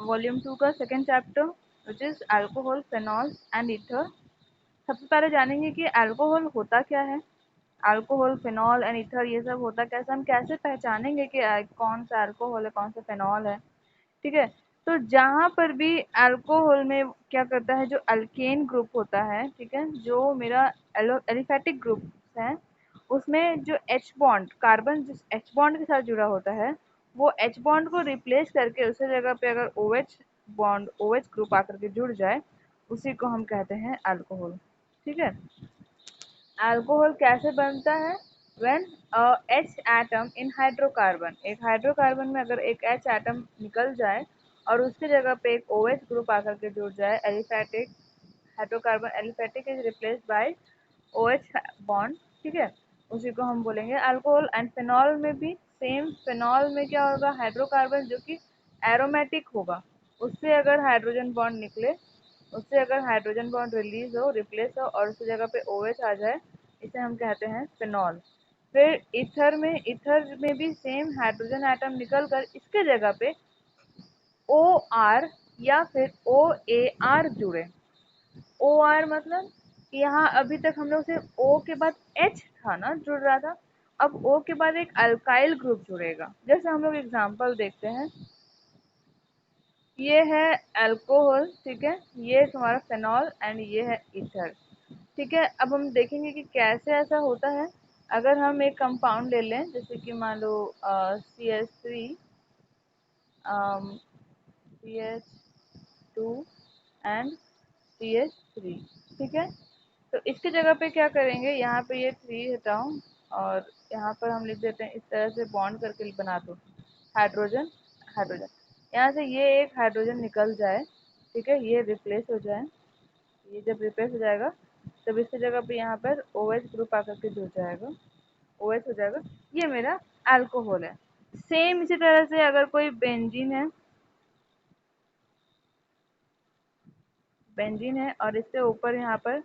Volume 2 का second chapter which is alcohol, phenol and ether. सबसे पहले जानेंगे कि अल्कोहल होता क्या है। अल्कोहल, फेनॉल एंड ईथर ये सब होता कैसे, हम कैसे पहचानेंगे कि कौन सा अल्कोहल है कौन सा फेनॉल है। ठीक है, तो जहाँ पर भी अल्कोहल में क्या करता है, जो अल्केन ग्रुप होता है, ठीक है, जो मेरा एलिफेटिक ग्रुप है, उसमें जो एच बॉन्ड, कार्बन जिस एच बॉन्ड के साथ जुड़ा होता है, वो एच बॉन्ड को रिप्लेस करके उसी जगह पे अगर OH बॉन्ड, OH ग्रुप आकर के जुड़ जाए, उसी को हम कहते हैं अल्कोहल। ठीक है, अल्कोहल कैसे बनता है, when H atom in hydrocarbon, एक हाइड्रोकार्बन में अगर एक H एटम निकल जाए और उसकी जगह पे एक OH ग्रुप आकर के जुड़ जाए, aliphatic hydrocarbon, aliphatic is replaced by OH bond. ठीक है, उसी को हम बोलेंगे अल्कोहल। एंड फेनॉल में भी सेम, फेनॉल में क्या होगा, हाइड्रोकार्बन जो कि एरोमेटिक होगा, उससे अगर हाइड्रोजन बॉन्ड निकले, उससे अगर हाइड्रोजन बॉन्ड रिलीज हो, रिप्लेस हो और उसकी जगह पे OH आ जाए, इसे हम कहते हैं फेनॉल। फिर ईथर में भी सेम, हाइड्रोजन एटम निकल कर इसके जगह पे OR या फिर OAR जुड़े। OR मतलब यहाँ अभी तक हम लोग सिर्फ O के बाद H था ना जुड़ रहा था, अब O के बाद एक अल्काइल ग्रुप जुड़ेगा। जैसे हम लोग एग्जांपल देखते हैं, ये है अल्कोहल, ठीक है, ये तुम्हारा फेनॉल एंड ये है ईथर। ठीक है, अब हम देखेंगे कि कैसे ऐसा होता है। अगर हम एक कंपाउंड ले लें, जैसे कि मान लो CH3, CH2 एंड CH3। ठीक है, तो इसकी जगह पे क्या करेंगे, यहाँ पे ये 3 हटाओ और यहाँ पर हम लिख देते हैं, इस तरह से बॉन्ड करके बना दो हाइड्रोजन, हाइड्रोजन। यहाँ से ये एक हाइड्रोजन निकल जाए, ठीक है, ये रिप्लेस हो जाए, ये जब रिप्लेस हो जाएगा तब इसकी जगह पे यहाँ पर OH ग्रुप आकर के जुड़ जाएगा, OH हो जाएगा, ये मेरा अल्कोहल है। सेम इसी तरह से अगर कोई बेंजीन है, बेंजीन है और इससे ऊपर यहाँ पर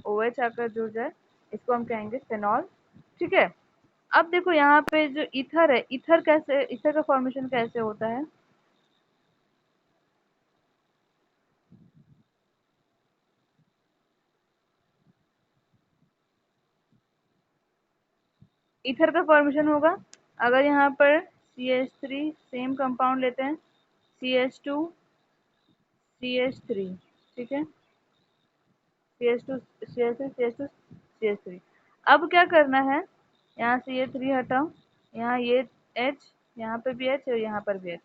OH आकर जुड़ जाए, इसको हम कहेंगे फेनॉल। ठीक है, अब देखो यहाँ पे जो ईथर है, ईथर कैसे, ईथर का फॉर्मेशन कैसे होता है। ईथर का फॉर्मेशन होगा, अगर यहाँ पर CH3 सेम कंपाउंड लेते हैं, CH2 CH3, ठीक है, CH2 CH3 CH2 CH3। अब क्या करना है, यहाँ से ये 3 हटाओ, यहाँ ये H, यहाँ पे भी H और यहाँ पर भी H।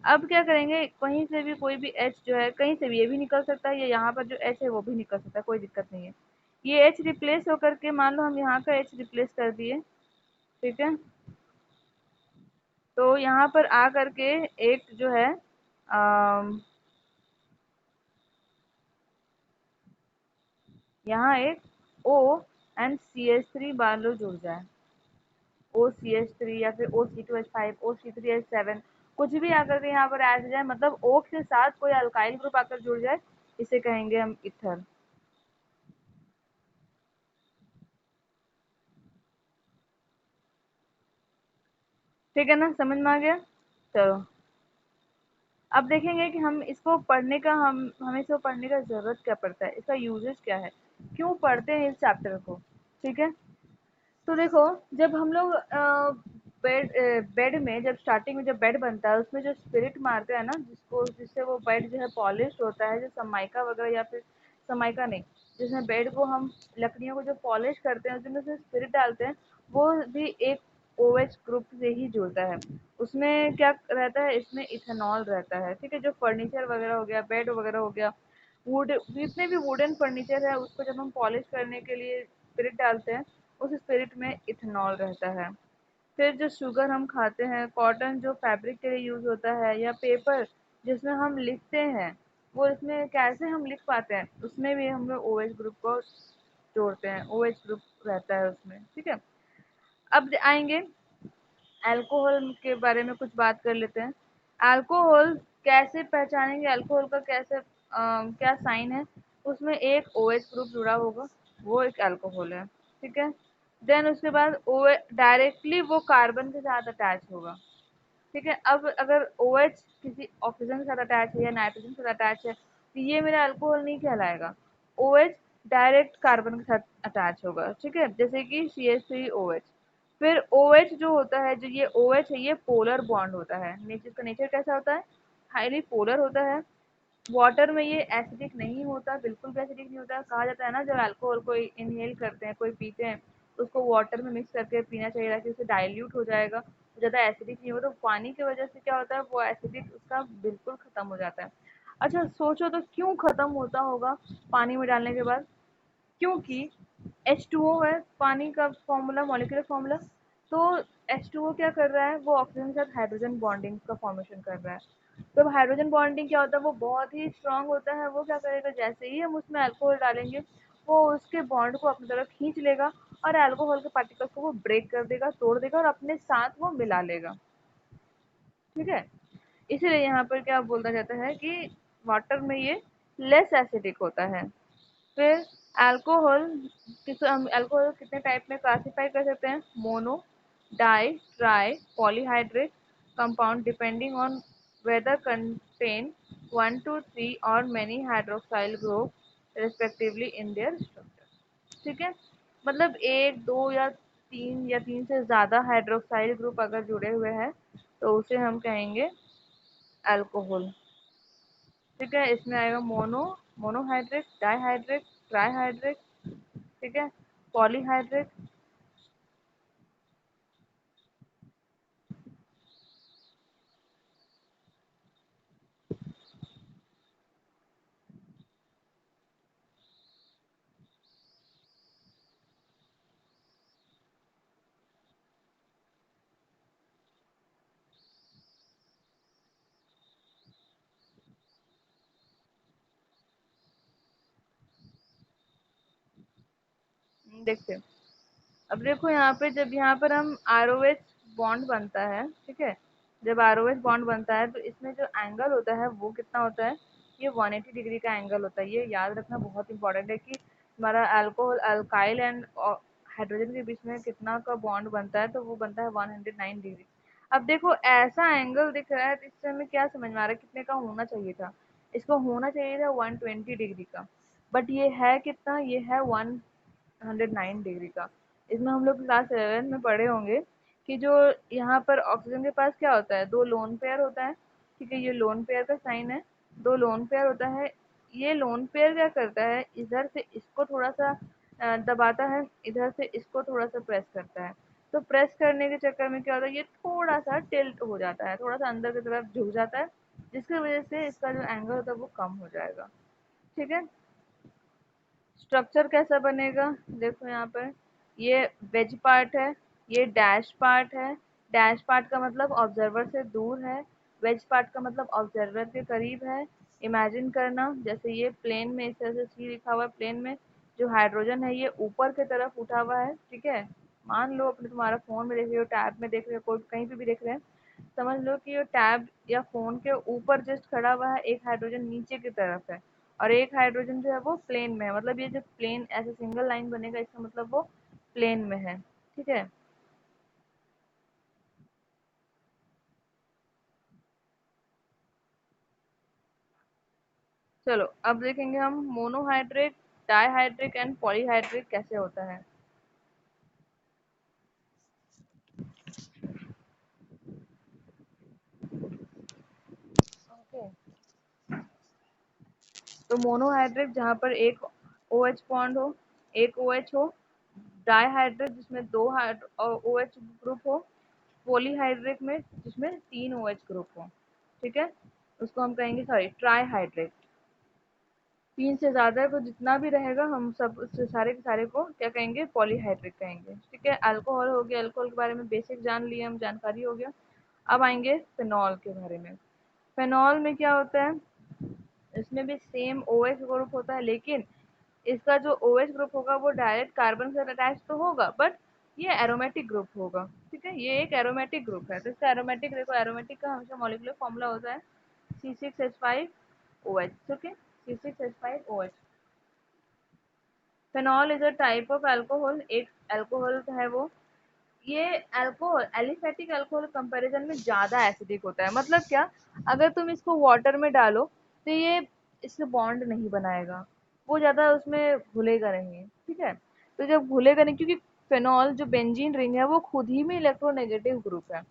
अब क्या करेंगे, कहीं से भी कोई भी H जो है, कहीं से भी ये भी निकल सकता है, या यहाँ पर जो H है वो भी निकल सकता है, कोई दिक्कत नहीं है। ये H रिप्लेस होकर के, मान लो हम यहाँ का H रिप्लेस कर दिए, ठीक है, तो यहाँ पर आ करके एक जो है यहाँ एक O एंड CH3 मान लो जुड़ जाए, OCH3 या फिर O C2H5, O C3H7, कुछ भी आकर के यहाँ पर ऐड हो जाए, मतलब O के साथ कोई अल्काइल ग्रुप आकर जुड़ जाए, इसे कहेंगे हम ईथर। ठीक है ना, समझ में आ गया। चलो, अब देखेंगे कि हम इसको पढ़ने का, हमें इसको पढ़ने का जरूरत क्या पड़ता है, इसका यूजेस क्या है, क्यों पढ़ते हैं इस चैप्टर को। ठीक है, तो देखो, जब हम लोग बेड में, जब स्टार्टिंग में जब बेड बनता है, उसमें जो स्पिरिट मारते हैं ना, जिसको, जिससे वो बेड जो है पॉलिश होता है, जो सनमाइका वगैरह, या फिर सनमाइका नहीं, जिसमें बेड को हम लकड़ियों को जो पॉलिश करते हैं, उसमें से स्पिरिट डालते हैं, वो भी एक OH ग्रुप से ही जुड़ता है। उसमें क्या रहता है, इसमें इथेनॉल रहता है। ठीक है, जो फर्नीचर वगैरह हो गया, बेड वगैरह हो गया, वुड, जितने भी वुडन फर्नीचर है, उसको जब हम पॉलिश करने के लिए स्पिरिट डालते हैं, उस स्पिरिट में इथेनॉल रहता है। फिर जो शुगर हम खाते हैं, कॉटन जो फैब्रिक के लिए यूज होता है, या पेपर जिसमें हम लिखते हैं, वो इसमें कैसे हम लिख पाते हैं, उसमें भी हम लोग OH ग्रुप को जोड़ते हैं, OH ग्रुप रहता है उसमें। ठीक है, अब आएंगे अल्कोहल के बारे में कुछ बात कर लेते हैं। अल्कोहल कैसे पहचानेंगे, अल्कोहल का कैसे क्या साइन है, उसमें एक OH ग्रुप जुड़ा होगा, वो एक अल्कोहल है। ठीक है, देन उसके बाद ओ डायरेक्टली वो कार्बन के साथ अटैच होगा, ठीक है, अब अगर OH किसी ऑक्सीजन के साथ अटैच है या नाइट्रोजन के साथ अटैच है तो ये मेरा अल्कोहल नहीं कहलाएगा। OH डायरेक्ट कार्बन के साथ अटैच होगा, ठीक है, जैसे कि CH3OH। फिर OH जो होता है, जो ये OH है, ये पोलर बॉन्ड होता है। नेचर का नेचर कैसा होता है? हाईली पोलर होता है। वाटर में ये एसिडिक नहीं होता, बिल्कुल भी एसिडिक नहीं होता। कहा जाता है ना, जब अल्कोहल को इनहेल करते हैं, कोई पीते हैं, तो उसको वाटर में मिक्स करके पीना चाहिए ताकि उससे डाइल्यूट हो जाएगा, ज़्यादा एसिडिक नहीं होता। तो पानी की वजह से क्या होता है, वो एसिडिक उसका बिल्कुल खत्म हो जाता है। अच्छा सोचो तो क्यों खत्म होता होगा पानी में डालने के बाद? क्योंकि H2O है पानी का फॉर्मूला, मॉलिक्यूलर फॉर्मूला। तो H2O क्या कर रहा है, वो ऑक्सीजन के साथ हाइड्रोजन बॉन्डिंग का फॉर्मेशन कर रहा है। तो हाइड्रोजन बॉन्डिंग क्या होता है, वो बहुत ही स्ट्रांग होता है। वो क्या करेगा, जैसे ही हम उसमें अल्कोहल डालेंगे, वो उसके बॉन्ड को अपनी तरफ खींच लेगा और अल्कोहल के पार्टिकल्स को वो ब्रेक कर देगा, तोड़ देगा और अपने साथ वो मिला लेगा। ठीक है, इसीलिए यहाँ पर क्या बोला जाता है कि वाटर में ये लेस एसिडिक होता है। फिर अल्कोहल, किस हम अल्कोहल कितने टाइप में क्लासिफाई कर सकते हैं? Mono, di, tri, polyhydrate compound depending on whether contain 1 to 3 और many hydroxyl group respectively in their structure. ठीक है, मतलब एक, दो या तीन से ज्यादा हाइड्रोक्साइल ग्रुप अगर जुड़े हुए हैं तो उसे हम कहेंगे अल्कोहल। ठीक है, इसमें आएगा मोनो, मोनोहाइड्रेट, डाईहाइड्रेट, ट्राईहाइड्रेट, ठीक है, पॉलीहाइड्रेट। देखते हैं, अब देखो यहाँ पे, जब यहाँ पर हम ROH बॉन्ड बनता है, ठीक है, जब ROH बॉन्ड बनता है तो इसमें जो एंगल होता है वो कितना होता है? ये 180 डिग्री का एंगल होता है। ये याद रखना बहुत इंपॉर्टेंट है कि हमारा अल्कोहल अल्काइल एंड हाइड्रोजन के बीच में कितना का बॉन्ड बनता है, तो वो बनता है 109 डिग्री। अब देखो ऐसा एंगल दिख रहा है तो इससे हमें क्या समझ में आ रहा है कितने का होना चाहिए था? इसको होना चाहिए था 120 डिग्री का, बट ये है कितना? ये है 109 डिग्री का। इसमें हम लोग क्लास 11 में पढ़े होंगे कि जो यहाँ पर ऑक्सीजन के पास क्या होता है, दो लोन पेयर होता है। ठीक है, ये लोन पेयर का साइन है, दो लोन पेयर होता है। ये लोन पेयर क्या करता है, इधर से इसको थोड़ा सा दबाता है, इधर से इसको थोड़ा सा प्रेस करता है। तो प्रेस करने के चक्कर में क्या होता है, ये थोड़ा सा टिल्ट हो जाता है, थोड़ा सा अंदर की तरफ झुक जाता है, जिसकी वजह से इसका जो एंगल होता है वो कम हो जाएगा। ठीक है, स्ट्रक्चर कैसा बनेगा? देखो यहाँ पर ये वेज पार्ट है, ये डैश पार्ट है। डैश पार्ट का मतलब ऑब्जर्वर से दूर है, वेज पार्ट का मतलब ऑब्जर्वर के करीब है। इमेजिन करना, जैसे ये प्लेन में इस तरह से सी लिखा हुआ है, प्लेन में जो हाइड्रोजन है ये ऊपर की तरफ उठा हुआ है। ठीक है, मान लो अपने तुम्हारा फोन में देख रहे हो, टैब में देख रहे हो, कोई कहीं पे भी देख रहे हैं, समझ लो कि ये टैब या फोन के ऊपर जस्ट खड़ा हुआ है, एक हाइड्रोजन नीचे की तरफ है और एक हाइड्रोजन जो है वो प्लेन में है। मतलब ये जो प्लेन ऐसे सिंगल लाइन बनेगा, इसका मतलब वो प्लेन में है। ठीक है, चलो अब देखेंगे हम मोनोहाइड्रेट, डाईहाइड्रिक एंड पॉलीहाइड्रिक कैसे होता है। ओके, तो मोनोहाइड्रेट जहाँ पर एक OH बॉन्ड हो, एक OH हो। डाईहाइड्रेट जिसमें दो OH ग्रुप हो। पॉलीहाइड्रेट में जिसमें तीन OH ग्रुप हो। ठीक है, उसको हम कहेंगे, सॉरी, ट्राईहाइड्रेट। तीन से ज्यादा को जितना भी रहेगा हम सब उससे सारे के सारे को क्या कहेंगे? पॉलीहाइड्रिक कहेंगे। ठीक है, अल्कोहल हो गया, अल्कोहल के बारे में बेसिक जान लिए हम, जानकारी हो गया। अब आएंगे फिनॉल के बारे में। फिनॉल में क्या होता है, इसमें भी सेम OH ग्रुप होता है, लेकिन इसका जो OH ग्रुप होगा वो डायरेक्ट कार्बन से अटैच तो होगा, बट ये एरोमेटिक ग्रुप होगा। ठीक है, ये एक एरोमेटिक ग्रुप है। तो इसका एरोमेटिक, देखो एरोमेटिक का हमेशा मॉलिक्यूलर फॉर्मूला होता है C6H5OH। Okay, C6H5OH। Phenol is a type of alcohol, एक अल्कोहल है वो। ये अल्कोहल एलिफेटिक अल्कोहल कंपैरिजन में ज्यादा एसिडिक होता है। मतलब क्या, अगर तुम इसको वाटर में डालो तो ये इससे बॉन्ड नहीं बनाएगा, वो ज्यादा उसमें घुलेगा नहीं, ठीक है। तो जब घुलेगा नहीं, क्योंकि फेनॉल जो बेंजीन रिंग है वो खुद ही में इलेक्ट्रोनेगेटिव ग्रुप है,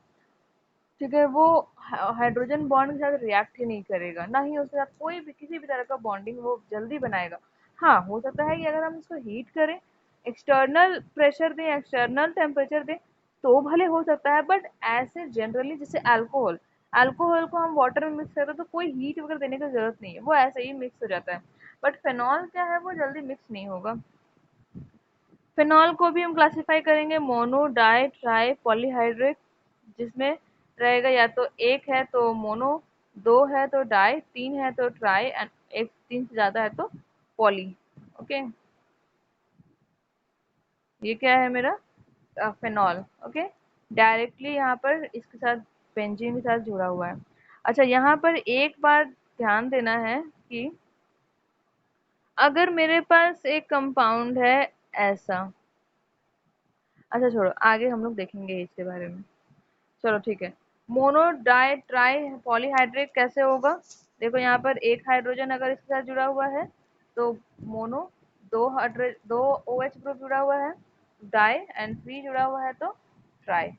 ठीक है। वो हाइड्रोजन बॉन्ड के साथ रिएक्ट ही नहीं करेगा, ना ही उसके साथ कोई भी किसी भी तरह का बॉन्डिंग वो जल्दी बनाएगा। हाँ, हो सकता है कि अगर हम इसको हीट करें, एक्सटर्नल प्रेशर दें, एक्सटर्नल टेम्परेचर दें, तो भले हो सकता है, बट ऐसे जनरली जैसे अल्कोहल, अल्कोहल को हम वाटर में मिक्स करते हैं तो कोई हीट वगैरह देने की जरूरत नहीं है, वो ऐसे ही मिक्स हो जाता है। बट फेनॉल क्या है, वो जल्दी मिक्स नहीं होगा। फिनॉल को भी हम क्लासिफाई करेंगे मोनो, डाई, ट्राई, पॉलीहाइड्रिक, जिसमें रहेगा या तो एक है तो मोनो, दो है तो डाई, तीन है तो ट्राई, एंड एक तीन से ज्यादा है तो पॉली। ओके, ये क्या है मेरा फिनॉल। ओके, डायरेक्टली यहाँ पर इसके साथ बेंजीन के साथ जुड़ा हुआ है। अच्छा, यहाँ पर एक बार ध्यान देना है कि अगर मेरे पास एक कंपाउंड है ऐसा, अच्छा छोड़ो, आगे हम लोग देखेंगे इसके बारे में। चलो ठीक है। मोनो, डाई, ट्राई, पॉलीहाइड्रेट कैसे होगा? देखो यहाँ पर एक हाइड्रोजन अगर इसके साथ जुड़ा हुआ है तो मोनो, दो ओ एच ग्रुप जुड़ा हुआ है डाई, एंड थ्री जुड़ा हुआ है तो ट्राई।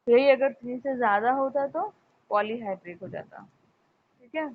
यही अगर थ्री से ज्यादा होता तो पॉलीहाइड्रेट हो जाता, ठीक है।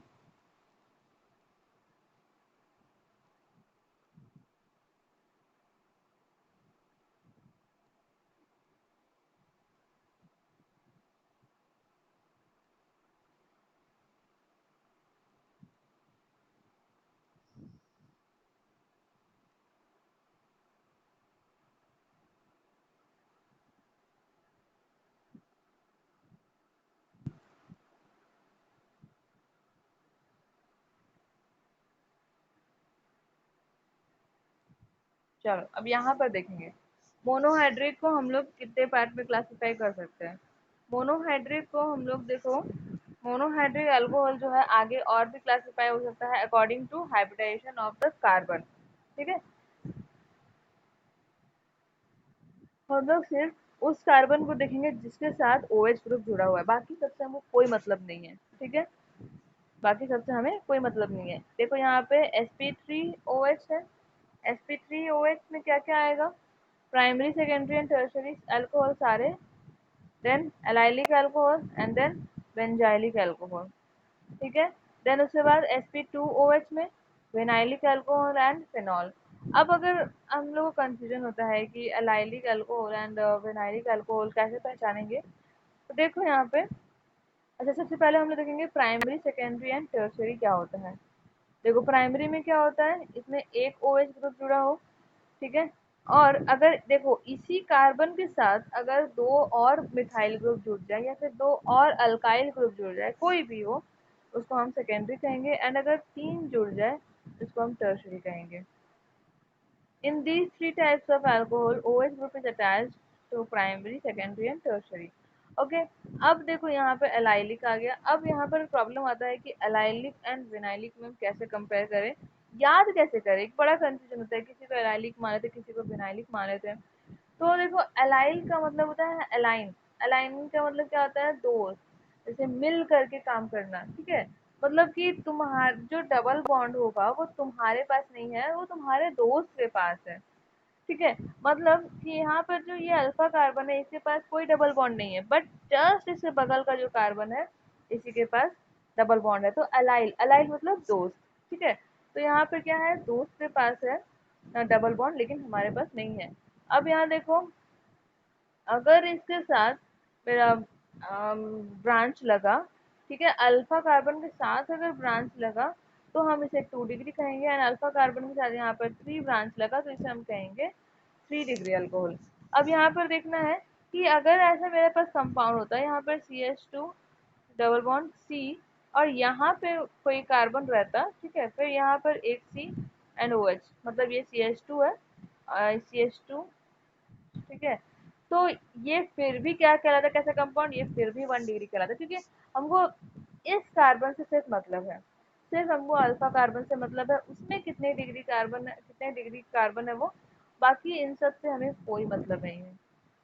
चलो अब यहाँ पर देखेंगे, मोनोहाइड्रेट को हम लोग कितने पार्ट में क्लासिफाई कर सकते हैं। मोनोहाइड्रेट को हम लोग देखो, मोनोहाइड्रिक अल्कोहल जो है आगे और भी क्लासिफाई हो सकता है according to hybridization of the carbon, ठीक है। हम लोग सिर्फ उस कार्बन को देखेंगे जिसके साथ OH ग्रुप जुड़ा हुआ है, बाकी सबसे हमको कोई मतलब नहीं है, ठीक है। बाकी सबसे हमें कोई मतलब नहीं है। देखो यहाँ पे sp3OH है, sp3OH में क्या क्या आएगा, primary, secondary and tertiary alcohol सारे, then allylic alcohol, and then benzylic alcohol, ठीक है। देन उसके बाद sp2OH में विनाइलिक अल्कोहल एंड फिनॉल। अब अगर हम लोग को कंफ्यूजन होता है कि allylic alcohol and vinylic alcohol कैसे पहचानेंगे, तो देखो यहाँ पे, अच्छा सबसे पहले हम लोग देखेंगे प्राइमरी, सेकेंडरी एंड टर्शरी क्या होता है। देखो प्राइमरी में क्या होता है, इसमें एक OH ग्रुप जुड़ा हो, ठीक है। और अगर देखो इसी कार्बन के साथ अगर दो और मिथाइल ग्रुप जुड़ जाए या फिर दो और अल्काइल ग्रुप जुड़ जाए, कोई भी हो, उसको हम सेकेंडरी कहेंगे, एंड अगर तीन जुड़ जाए उसको हम टर्शरी कहेंगे। In these three types of alcohol, OH group is attached to primary, secondary and tertiary. Okay, अब देखो यहाँ पे एलाइलिक आ गया। अब यहाँ पर प्रॉब्लम आता है कि एलाइलिक एंड विनाइलिक में हम कैसे कंपेयर करें, याद कैसे करें, एक बड़ा कंफ्यूजन होता है, किसी को एलाइलिक मान लेते हैं, किसी को विनाइलिक मान लेते हैं। तो देखो एलाइल का मतलब होता है अलाइन, अलाइन का मतलब क्या होता है, दोस्त, जैसे मिल करके काम करना, ठीक है। मतलब कि तुम्हार जो डबल बॉन्ड होगा वो तुम्हारे पास नहीं है, वो तुम्हारे दोस्त के पास है, ठीक है। मतलब कि यहाँ पर जो ये अल्फा कार्बन है इसके पास कोई डबल बॉन्ड नहीं है, बट जस्ट इसके बगल का जो कार्बन है इसी के पास डबल बॉन्ड है, तो अलाइल, अलाइल मतलब दोस्त, ठीक है। तो यहाँ पर क्या है, दोस्त के पास है डबल बॉन्ड, लेकिन हमारे पास नहीं है। अब यहाँ देखो, अगर इसके साथ मेरा ब्रांच लगा, ठीक है, अल्फा कार्बन के साथ अगर ब्रांच लगा तो हम इसे 2 डिग्री कहेंगे, एंड अल्फा कार्बन के साथ यहाँ पर 3 ब्रांच लगा तो इसे हम कहेंगे 3 डिग्री अल्कोहल। अब यहाँ पर देखना है कि अगर ऐसा मेरे पास कंपाउंड होता है, यहाँ पर CH2 डबल बॉन्ड C, और यहाँ पे कोई कार्बन रहता, ठीक है, फिर यहाँ पर एक C एंड OH, मतलब ये CH2 है, CH2, ठीक है। तो ये फिर भी क्या कहलाता है, कैसा कंपाउंड, ये फिर भी 1 डिग्री कहलाता है, क्योंकि हमको इस कार्बन से सिर्फ मतलब है, सिर्फ हमको अल्फा कार्बन से मतलब है, उसमें कितने डिग्री कार्बन है, कितने डिग्री कार्बन है वो बाकी इन सब से हमें कोई मतलब नहीं है,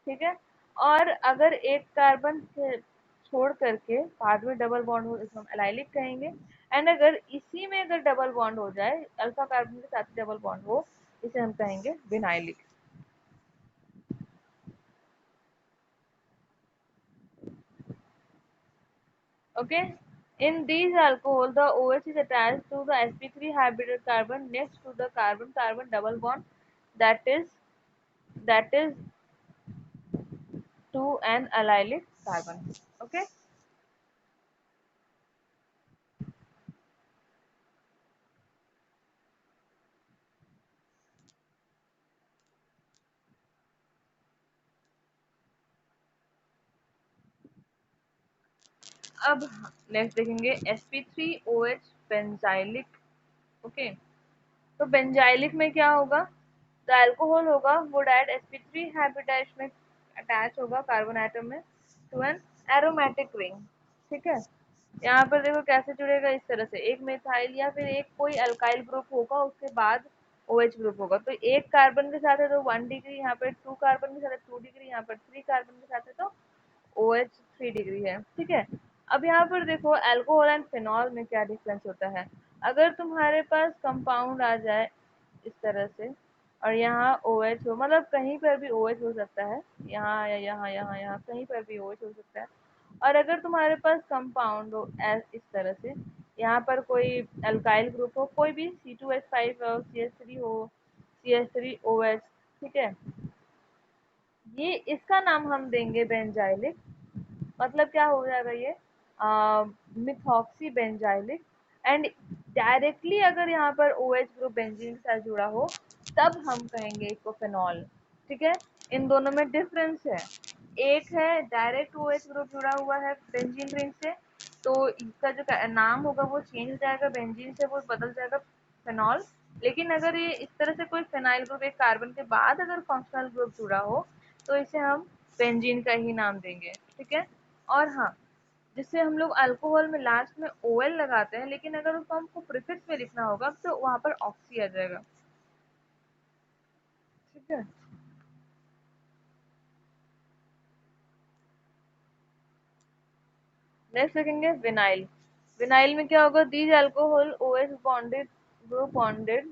ठीक है। और अगर एक कार्बन से छोड़ करके बाद में डबल बॉन्ड हो इसको हम एलाइलिक कहेंगे। एंड अगर इसी में अगर डबल बॉन्ड हो जाए, अल्फा कार्बन के साथ डबल बॉन्ड हो, इसे हम कहेंगे vinylic. Okay. In these alcohol, the OH is attached to the sp3 hybridized carbon next to the carbon-carbon double bond that is that is to an allylic carbon. Okay. अब next देखेंगे sp3OH benzylic. Okay, तो benzylic में क्या होगा, the alcohol होगा would add sp3 hybridise में attach होगा carbon atom में टू एन एरोमेटिक रिंग। ठीक है, यहाँ पर देखो कैसे जुड़ेगा, इस तरह से एक मिथाइल या फिर एक कोई अल्काइल ग्रुप होगा, उसके बाद OH ग्रुप होगा। तो एक कार्बन के साथ है तो 1 डिग्री, यहाँ पर 2 कार्बन के साथ है 2 डिग्री, यहाँ पर 3 कार्बन के साथ है तो OH 3 डिग्री है। ठीक है, अब यहाँ पर देखो अल्कोहल एंड फिनॉल में क्या डिफरेंस होता है। अगर तुम्हारे पास कंपाउंड आ जाए इस तरह से और यहाँ OH हो, मतलब कहीं पर भी OH हो सकता है, यहाँ या यहाँ कहीं पर भी OH हो सकता है। और अगर तुम्हारे पास कंपाउंड हो इस तरह से, यहाँ पर कोई अल्काइल ग्रुप हो, कोई भी C2H5 हो, CH3 हो, CH3OH, ठीक है, ये इसका नाम हम देंगे बेंजाइलिक। मतलब क्या हो जाएगा ये, मिथॉक्सी बेंजाइलिक। एंड डायरेक्टली अगर यहाँ पर OH ग्रुप बेंजीन के साथ जुड़ा हो तब हम कहेंगे इसको फिनॉल। ठीक है, इन दोनों में डिफरेंस है। एक है डायरेक्ट OH ग्रुप जुड़ा हुआ है बेंजीन रिंग से, तो इसका जो नाम होगा वो चेंज हो जाएगा, बेंजीन से वो बदल जाएगा फिनॉल। लेकिन अगर ये इस तरह से कोई फिनाइल ग्रुप एक कार्बन के बाद अगर फंक्शनल ग्रुप जुड़ा हो तो इसे हम बेंजीन का ही नाम देंगे। ठीक है, और हाँ, जिससे हम लोग अल्कोहल में लास्ट में OL लगाते हैं, लेकिन अगर उसको हमको प्रीफिक्स में लिखना होगा तो वहां पर ऑक्सी आ जाएगा। ठीक है, नेक्स्ट देखेंगे विनाइल। विनाइल में क्या होगा, these alcohol OH bonded group bonded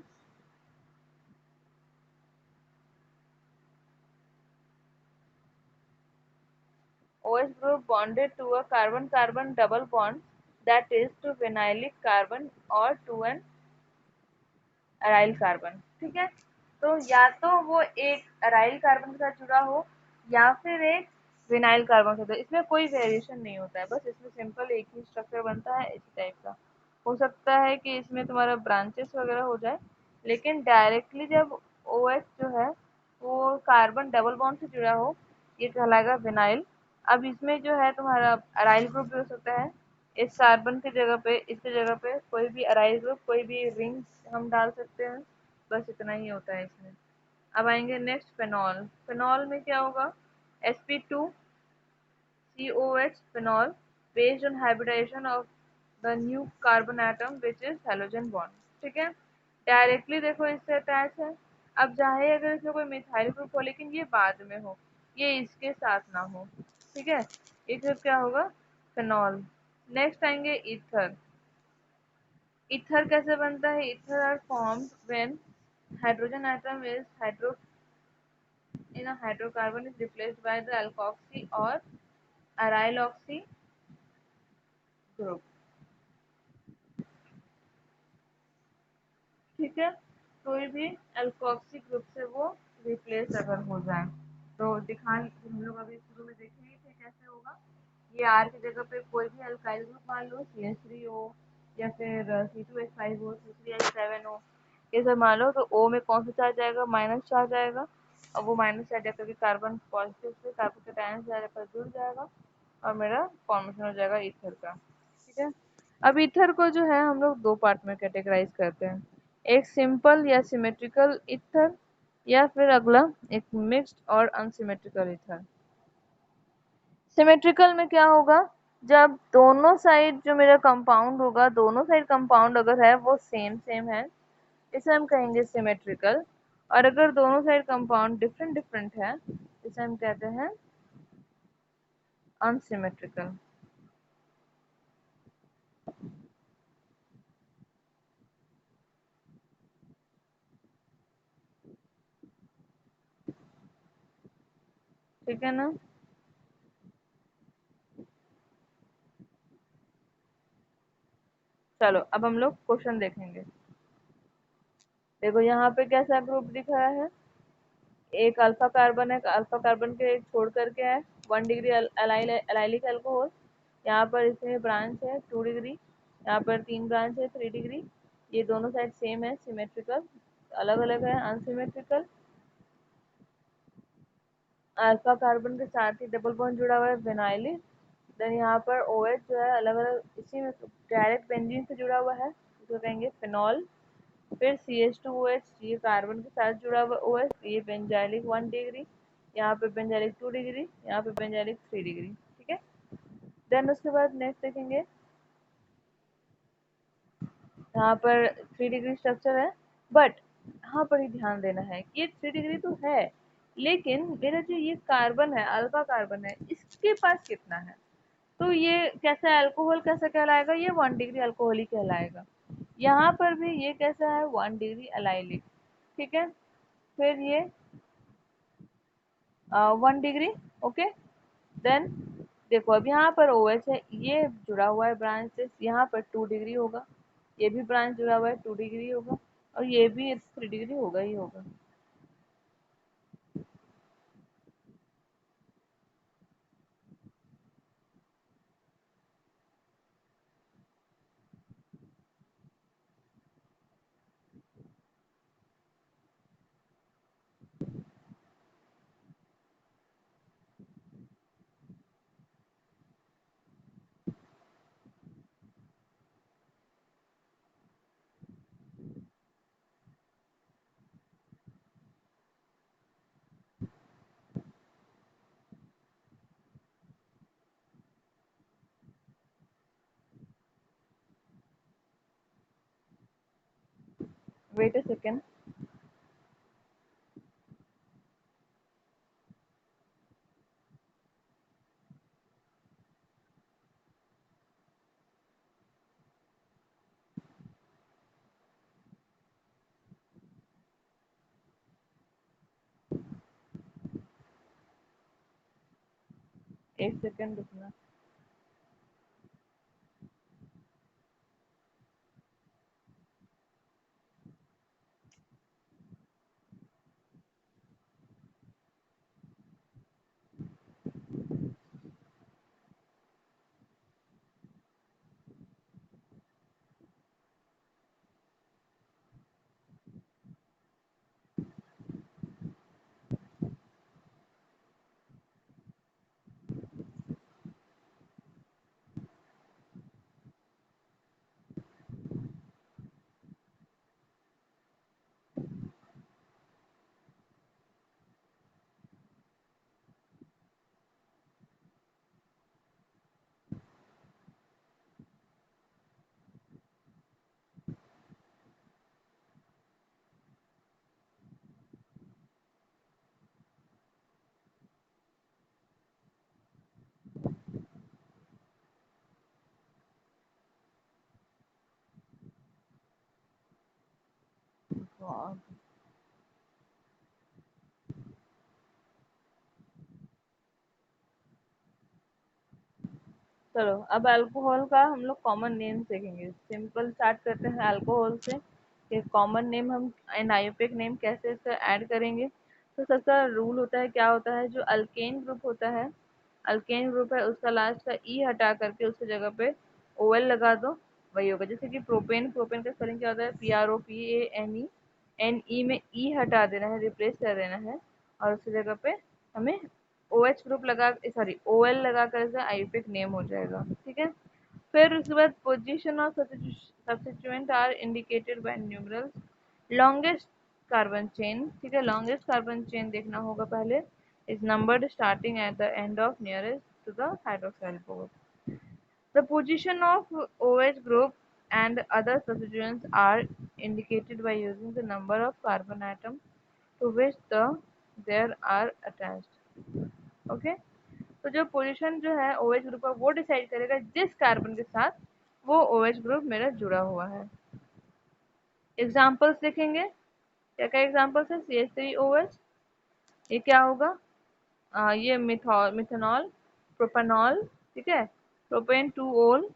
OH group bonded to a carbon-carbon double bond, that is to vinylic carbon or to an aryl carbon। ठीक है, तो या तो वो एक अराइल कार्बन के साथ जुड़ा हो या फिर एक विनाइल कार्बन के साथ, इसमें कोई वेरिएशन नहीं होता है, बस इसमें सिंपल एक ही स्ट्रक्चर बनता है इसी टाइप का। हो सकता है कि इसमें तुम्हारा ब्रांचेस वगैरह हो जाए, लेकिन डायरेक्टली जब OH जो है वो कार्बन डबल बॉन्ड से जुड़ा हो, ये कहलाएगा विनाइल। अब इसमें जो है तुम्हारा अराइल ग्रुप भी हो सकता है, इस कार्बन की जगह पे, इसकी जगह पे कोई भी अराइल ग्रुप, कोई भी रिंग हम डाल सकते हैं। बस इतना ही होता है इसमें। अब आएंगे नेक्स्ट फिनॉल। फिनॉल में क्या होगा, sp2COH phenol based on hybridization of the new carbon atom which is halogen bond. ठीक है, डायरेक्टली देखो इससे अटैच है। अब चाहे अगर इसमें कोई मिथाइल ग्रुप हो लेकिन ये बाद में हो, ये इसके साथ ना हो। ठीक है, ये फिर क्या होगा, फिनॉल। नेक्स्ट आएंगे ईथर। ईथर कैसे बनता है, ether are formed when hydrogen atom is hydro in a hydrocarbon is replaced by the alkoxy or aryl oxy group। ठीक है, कोई भी अल्कोक्सी ग्रुप से वो रिप्लेस अगर हो जाए तो दिखा, हम लोग अभी शुरू में देखेंगे कि कैसे होगा। ये आर की जगह पे कोई भी अल्काइल ग्रुप मान लो, CH3 हो या फिर C2H5 हो, C3H7 हो, ये सब मान लो, तो O में कौन सा चार्ज आएगा, माइनस चार्ज आएगा। और वो माइनस चार्ज जाकर के कार्बन पॉजिटिव से कार्बन के टाइम जाकर जुड़ जाएगा और मेरा फॉर्मेशन हो जाएगा ईथर का। ठीक है, अब ईथर को जो है हम लोग दो पार्ट में कैटेगराइज करते हैं, एक सिंपल या सिमेट्रिकल ईथर, या फिर अगला एक मिक्स्ड और अनसिमेट्रिकल ईथर। सिमेट्रिकल में क्या होगा, जब दोनों साइड जो मेरा कंपाउंड होगा, दोनों साइड कंपाउंड अगर है वो सेम सेम है, इसे हम कहेंगे सिमेट्रिकल। और अगर दोनों साइड कंपाउंड डिफरेंट डिफरेंट है, इसे हम कहते हैं अनसिमेट्रिकल। ठीक है ना। चलो अब हम लोग क्वेश्चन देखेंगे। देखो यहाँ पे कैसा ग्रुप दिख रहा है, एक अल्फा कार्बन है, अल्फा कार्बन के एक छोड़ करके है 1 डिग्री एलाइलिक अल्कोहल। यहाँ पर इसमें ब्रांच है 2 डिग्री, यहाँ पर 3 ब्रांच है 3 डिग्री। ये दोनों साइड सेम है, सिमेट्रिकल। अलग अलग है अनसिमेट्रिकल। अल्फा कार्बन के साथ ही डबल बॉन्ड जुड़ा हुआ है विनाइलिक। देन यहाँ पर OH जो है अलग अलग इसी में डायरेक्ट बेंजीन से जुड़ा हुआ है, इसको कहेंगे फिनॉल। फिर CH2OH, ये कार्बन के साथ जुड़ा हुआ OH, ये बेंजाइलिक 1 डिग्री, यहाँ पे बेंजाइलिक 2 डिग्री, यहाँ पे बेंजाइलिक 3 डिग्री। ठीक है। देन उसके बाद नेक्स्ट देखेंगे, यहाँ पर 3 डिग्री स्ट्रक्चर है, बट यहाँ पर ही ध्यान देना है कि ये 3 डिग्री तो है, लेकिन मेरा जो ये कार्बन है, अल्फा कार्बन है, इसके पास कितना है। तो ये कैसा अल्कोहल कैसा कहलाएगा, ये 1 डिग्री अल्कोहल ही कहलाएगा। यहाँ पर भी ये कैसा है, 1 डिग्री अलाइलिक। ठीक है। फिर ये 1 डिग्री। ओके। देन देखो अब यहाँ पर OH है, ये जुड़ा हुआ है ब्रांच से, यहाँ पर 2 डिग्री होगा, ये भी ब्रांच जुड़ा हुआ है 2 डिग्री होगा, और ये भी 3 डिग्री होगा ही होगा। Wait a second. एक सेकेंड रुकना। चलो अब अल्कोहल का हम लोग कॉमन नेम सीखेंगे। सिंपल स्टार्ट करते हैं अल्कोहल से, कि कॉमन नेम हम एन आयुर्वेदिक नेम कैसे इसका ऐड करेंगे। तो सबका रूल होता है, क्या होता है, जो अल्केन ग्रुप होता है, अल्केन ग्रुप है, उसका लास्ट का ई हटा करके उसकी जगह पे OL लगा दो, वही होगा। जैसे कि प्रोपेन, प्रोपेन का स्पेलिंग क्या होता है, PROPANE। NE में ई हटा देना है, रिप्लेस कर देना है, और उसकी जगह पे हमें OH ग्रुप लगा, सॉरी OL लगा कर इसका आयुर्वेदिक नेम हो जाएगा। ठीक है। फिर उसके बाद position of substituent are indicated by numerals. Longest carbon chain, ठीक है, लॉन्गेस्ट कार्बन चेन देखना होगा पहले, is numbered starting at the end of nearest to the hydroxyl bond. The position of OH group and other substituents are indicated by using the number of carbon atom to which there are attached। Okay, तो जो position जो है OH group का वो decide करेगा जिस carbon के साथ वो OH ग्रुप मेरा जुड़ा हुआ है। एग्जाम्पल्स देखेंगे, क्या क्या एग्जाम्पल्स है। CH3OH, ये क्या होगा, ये मिथेनॉल, प्रोपेनॉल, ठीक है, प्रोपेन 2 ओल।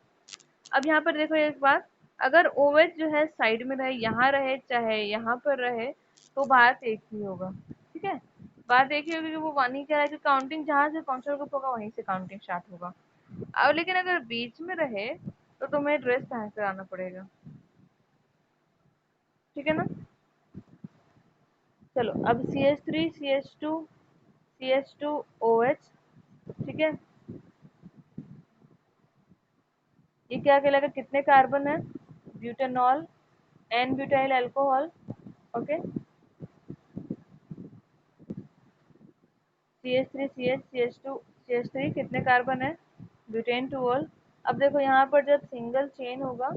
अब यहाँ पर देखो एक बात, अगर OH जो है साइड में रहे, यहाँ रहे चाहे यहाँ पर रहे, तो बात एक ही होगा, ठीक है, बात एक ही होगी कि वो वन ही कह रहा है कि काउंटिंग जहाँ से फंक्शनल ग्रुप होगा वहीं से काउंटिंग स्टार्ट होगा। अब लेकिन अगर बीच में रहे तो तुम्हें ड्रेस पहन कर आना पड़ेगा, ठीक है ना। चलो अब CH3 CH2 CH2OH, ठीक है, ये क्या कहलाएगा, कितने कार्बन है, butanol, n butyl alcohol. Okay, CH3 CH CH2 CH3 कितने कार्बन है, ब्यूटेन 2 ओल। अब देखो यहाँ पर जब सिंगल चेन होगा,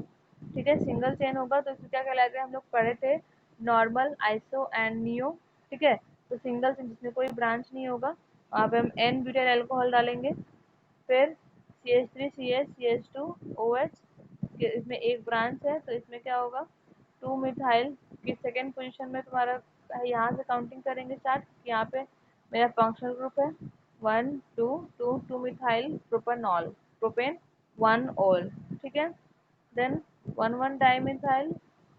ठीक है, सिंगल चेन होगा तो इसको क्या कहलाएगा, हम लोग पढ़े थे नॉर्मल, आइसो एंड नियो, ठीक है। तो सिंगल चेन जिसमें कोई ब्रांच नहीं होगा, वहाँ पे हम एन ब्यूटाइल अल्कोहल डालेंगे। फिर CH3 CH CH2OH, इसमें एक ब्रांच है तो इसमें क्या होगा, 2 मिथाइल की सेकेंड पोजीशन में तुम्हारा, यहाँ से काउंटिंग करेंगे स्टार्ट, यहाँ पे मेरा फंक्शनल ग्रुप है 1 2 2 मिथाइल प्रोपेनॉल, प्रोपेन 1 ओल, ठीक है। देन 1 1 डाइमिथाइल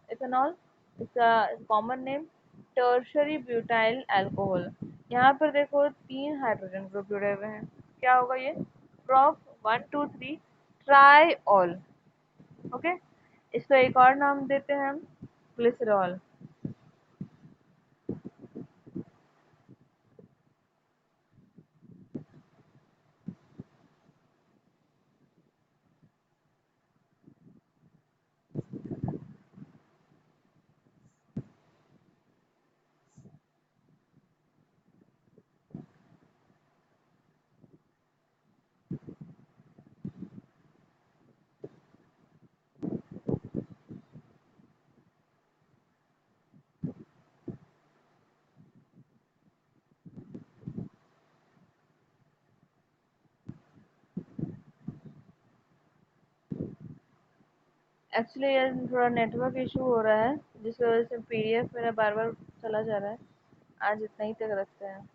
इथेनॉल, इसका common name tertiary butyl alcohol. यहाँ पर देखो 3 हाइड्रोजन ग्रुप जुड़े हुए हैं, क्या होगा ये, प्रॉप 1 2 3 ट्राईऑल। ओके, इसको एक और नाम देते हैं हम, ग्लिसरॉल। एक्चुअली ये थोड़ा नेटवर्क इशू हो रहा है जिसकी वजह से PDF मेरा बार बार चला जा रहा है। आज इतना ही तक रखते हैं।